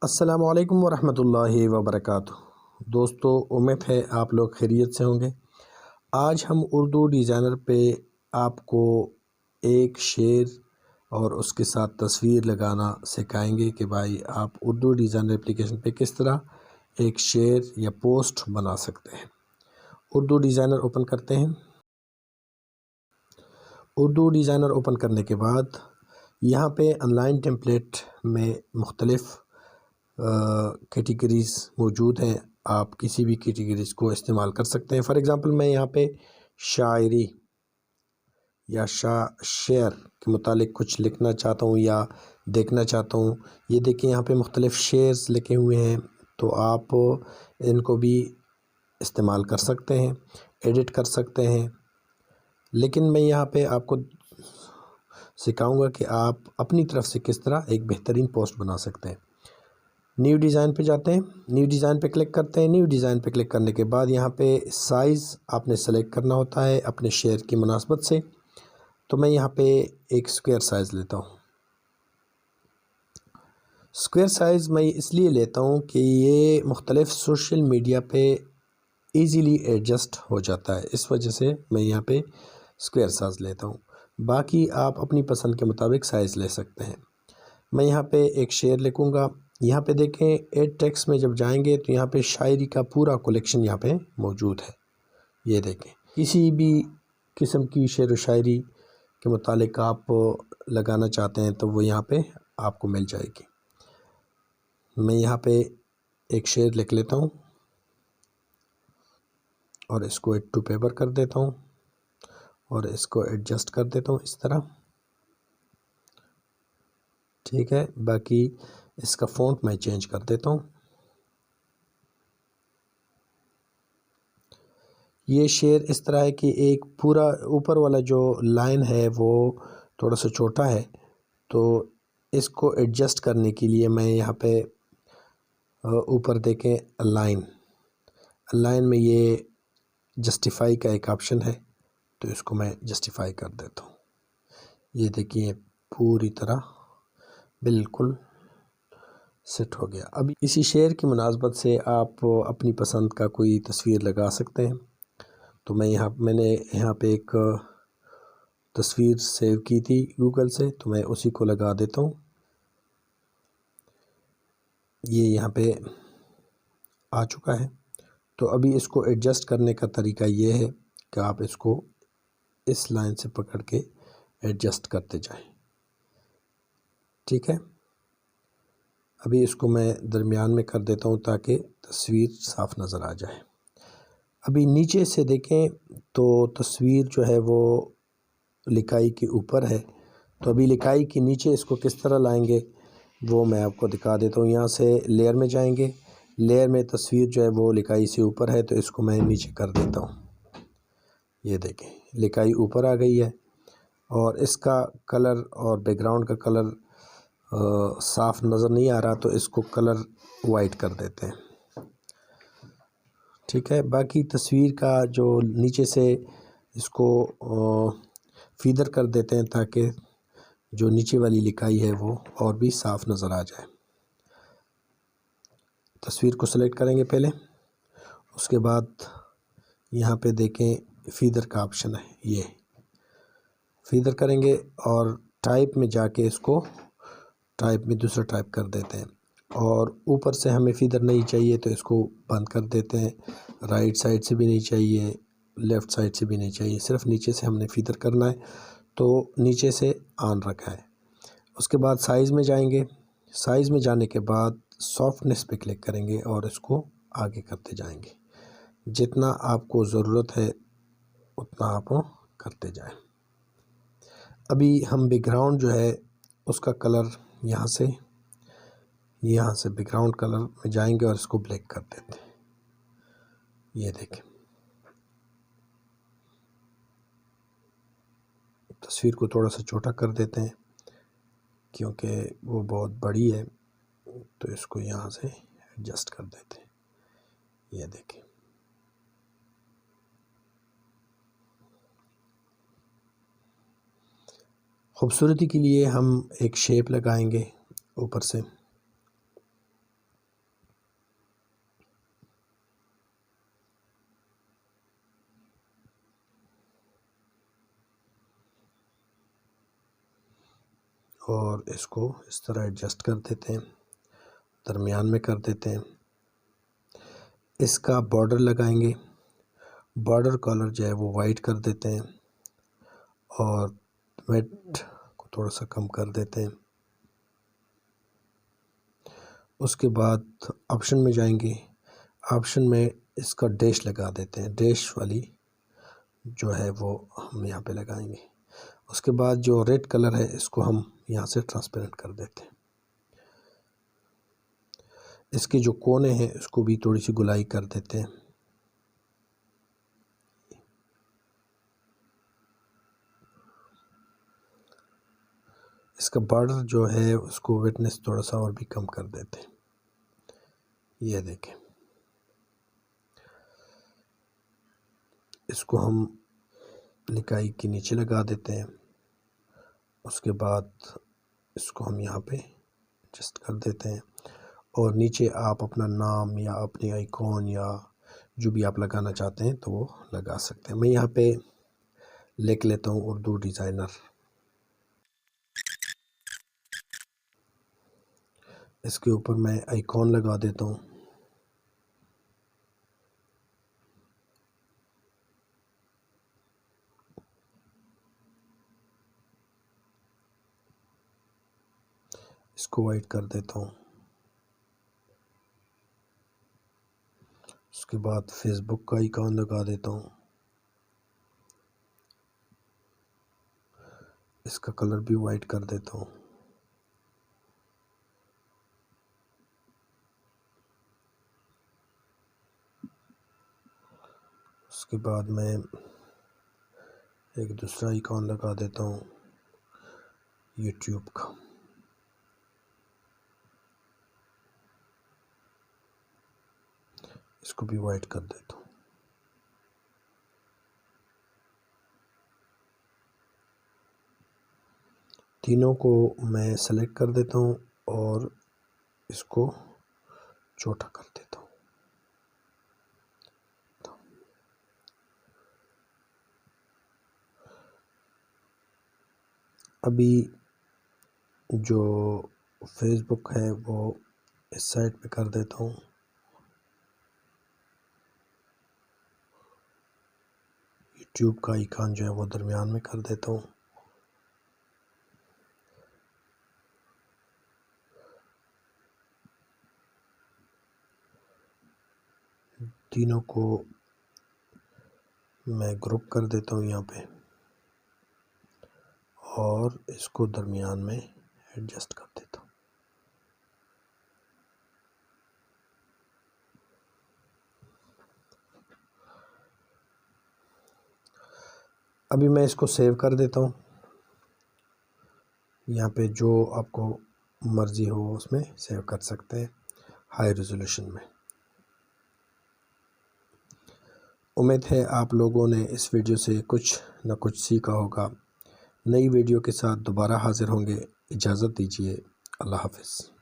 السلام علیکم ورحمۃ اللہ وبرکاتہ۔ دوستو، امید ہے آپ لوگ خیریت سے ہوں گے۔ آج ہم اردو ڈیزائنر پہ آپ کو ایک شعر اور اس کے ساتھ تصویر لگانا سکھائیں گے کہ بھائی آپ اردو ڈیزائنر اپلیکیشن پہ کس طرح ایک شعر یا پوسٹ بنا سکتے ہیں۔ اردو ڈیزائنر اوپن کرتے ہیں۔ اردو ڈیزائنر اوپن کرنے کے بعد یہاں پہ آن لائن ٹیمپلیٹ میں مختلف کیٹیگریز موجود ہیں۔ آپ کسی بھی کیٹیگریز کو استعمال کر سکتے ہیں۔ فار ایگزامپل میں یہاں پہ شاعری یا شعر کے متعلق کچھ لکھنا چاہتا ہوں یا دیکھنا چاہتا ہوں۔ یہ دیکھیں یہاں پہ مختلف شعرز لکھے ہوئے ہیں، تو آپ ان کو بھی استعمال کر سکتے ہیں، ایڈٹ کر سکتے ہیں۔ لیکن میں یہاں پہ آپ کو سکھاؤں گا کہ آپ اپنی طرف سے کس طرح ایک بہترین پوسٹ بنا سکتے ہیں۔ نیو ڈیزائن پہ جاتے ہیں، نیو ڈیزائن پہ کلک کرتے ہیں۔ نیو ڈیزائن پہ کلک کرنے کے بعد یہاں پہ سائز آپ نے سلیکٹ کرنا ہوتا ہے اپنے شعر کی مناسبت سے۔ تو میں یہاں پہ ایک اسکوائر سائز لیتا ہوں۔ اسکوائر سائز میں اس لیے لیتا ہوں کہ یہ مختلف سوشل میڈیا پہ ایزیلی ایڈجسٹ ہو جاتا ہے، اس وجہ سے میں یہاں پہ اسکوائر سائز لیتا ہوں۔ باقی آپ اپنی پسند کے مطابق سائز لے سکتے ہیں۔ میں یہاں پہ ایک شعر لکھوں گا۔ یہاں پہ دیکھیں ایڈ ٹیکسٹ میں جب جائیں گے تو یہاں پہ شاعری کا پورا کلیکشن یہاں پہ موجود ہے۔ یہ دیکھیں کسی بھی قسم کی شعر و شاعری کے متعلق آپ لگانا چاہتے ہیں تو وہ یہاں پہ آپ کو مل جائے گی۔ میں یہاں پہ ایک شعر لکھ لیتا ہوں اور اس کو ایڈ ٹو پیپر کر دیتا ہوں اور اس کو ایڈجسٹ کر دیتا ہوں اس طرح، ٹھیک ہے۔ باقی اس کا فونٹ میں چینج کر دیتا ہوں۔ یہ شعر اس طرح ہے کہ ایک پورا اوپر والا جو لائن ہے وہ تھوڑا سا چھوٹا ہے، تو اس کو ایڈجسٹ کرنے کے لیے میں یہاں پہ اوپر دیکھیں لائن میں یہ جسٹیفائی کا ایک آپشن ہے، تو اس کو میں جسٹیفائی کر دیتا ہوں۔ یہ دیکھیے پوری طرح بالکل سیٹ ہو گیا۔ اب اسی شعر کی مناسبت سے آپ اپنی پسند کا کوئی تصویر لگا سکتے ہیں۔ تو میں نے یہاں پہ ایک تصویر سیو کی تھی گوگل سے، تو میں اسی کو لگا دیتا ہوں۔ یہ یہاں پہ آ چکا ہے۔ تو ابھی اس کو ایڈجسٹ کرنے کا طریقہ یہ ہے کہ آپ اس کو اس لائن سے پکڑ کے ایڈجسٹ کرتے جائیں، ٹھیک ہے۔ ابھی اس کو میں درمیان میں کر دیتا ہوں تاکہ تصویر صاف نظر آ جائے۔ ابھی نیچے سے دیکھیں تو تصویر جو ہے وہ لکائی کے اوپر ہے، تو ابھی لکائی کے نیچے اس کو کس طرح لائیں گے وہ میں آپ کو دکھا دیتا ہوں۔ یہاں سے لیئر میں جائیں گے، لیئر میں تصویر جو ہے وہ لکائی سے اوپر ہے، تو اس کو میں نیچے کر دیتا ہوں۔ یہ دیکھیں لکائی اوپر آ گئی ہے، اور اس کا کلر اور بیک گراؤنڈ کا کلر صاف نظر نہیں آ رہا، تو اس کو کلر وائٹ کر دیتے ہیں، ٹھیک ہے۔ باقی تصویر کا جو نیچے سے اس کو فیدر کر دیتے ہیں تاکہ جو نیچے والی لکائی ہے وہ اور بھی صاف نظر آ جائے۔ تصویر کو سلیکٹ کریں گے پہلے، اس کے بعد یہاں پہ دیکھیں فیدر کا آپشن ہے، یہ فیدر کریں گے اور ٹائپ میں جا کے اس کو ٹائپ میں دوسرا ٹائپ کر دیتے ہیں، اور اوپر سے ہمیں فیدر نہیں چاہیے تو اس کو بند کر دیتے ہیں۔ رائٹ سائڈ سے بھی نہیں چاہیے، لیفٹ سائڈ سے بھی نہیں چاہیے، صرف نیچے سے ہم نے فیدر کرنا ہے، تو نیچے سے آن رکھا ہے۔ اس کے بعد سائز میں جائیں گے، سائز میں جانے کے بعد سافٹنس پہ کلک کریں گے اور اس کو آگے کرتے جائیں گے۔ جتنا آپ کو ضرورت ہے اتنا آپ کرتے جائیں۔ ابھی ہم بیک گراؤنڈ جو ہے اس کا کلر یہاں سے بیک گراؤنڈ کلر میں جائیں گے اور اس کو بلیک کر دیتے ہیں۔ یہ دیکھیں تصویر کو تھوڑا سا چھوٹا کر دیتے ہیں کیونکہ وہ بہت بڑی ہے، تو اس کو یہاں سے ایڈجسٹ کر دیتے ہیں۔ یہ دیکھیں خوبصورتی کے لیے ہم ایک شیپ لگائیں گے اوپر سے، اور اس کو اس طرح ایڈجسٹ کر دیتے ہیں، درمیان میں کر دیتے ہیں۔ اس کا بارڈر لگائیں گے، بارڈر کلر جو ہے وہ وائٹ کر دیتے ہیں اور ویٹ کو تھوڑا سا کم کر دیتے ہیں۔ اس کے بعد آپشن میں جائیں گے، آپشن میں اس کا ڈیش لگا دیتے ہیں، ڈیش والی جو ہے وہ ہم یہاں پہ لگائیں گے۔ اس کے بعد جو ریڈ کلر ہے اس کو ہم یہاں سے ٹرانسپیرنٹ کر دیتے ہیں۔ اس کے جو کونے ہیں اس کو بھی تھوڑی سی گلائی کر دیتے ہیں۔ اس کا بارڈر جو ہے اس کو ویٹنس تھوڑا سا اور بھی کم کر دیتے ہیں۔ یہ دیکھیں، اس کو ہم لکائی کے نیچے لگا دیتے ہیں۔ اس کے بعد اس کو ہم یہاں پہ ایڈجسٹ کر دیتے ہیں اور نیچے آپ اپنا نام یا اپنی آئیکن یا جو بھی آپ لگانا چاہتے ہیں تو وہ لگا سکتے ہیں۔ میں یہاں پہ لکھ لیتا ہوں اردو ڈیزائنر۔ اس کے اوپر میں آئیکن لگا دیتا ہوں۔ اس کو وائٹ کر دیتا ہوں۔ اس کے بعد فیس بک کا آئیکن لگا دیتا ہوں۔ اس کا کلر بھی وائٹ کر دیتا ہوں۔ اس کے بعد میں ایک دوسرا آئیکن لگا دیتا ہوں یوٹیوب کا۔ اس کو بھی وائٹ کر دیتا ہوں۔ تینوں کو میں سلیکٹ کر دیتا ہوں اور اس کو چھوٹا کر دیتا ہوں۔ ابھی جو فیس بک ہے وہ اس سائڈ پہ کر دیتا ہوں۔ یوٹیوب کا آئیکن جو ہے وہ درمیان میں کر دیتا ہوں۔ تینوں کو میں گروپ کر دیتا ہوں یہاں پہ اور اس کو درمیان میں ایڈجسٹ کر دیتا ہوں۔ ابھی میں اس کو سیو کر دیتا ہوں۔ یہاں پہ جو آپ کو مرضی ہو اس میں سیو کر سکتے ہیں ہائی ریزولوشن میں۔ امید ہے آپ لوگوں نے اس ویڈیو سے کچھ نہ کچھ سیکھا ہوگا۔ نئی ویڈیو کے ساتھ دوبارہ حاضر ہوں گے۔ اجازت دیجیے، اللہ حافظ۔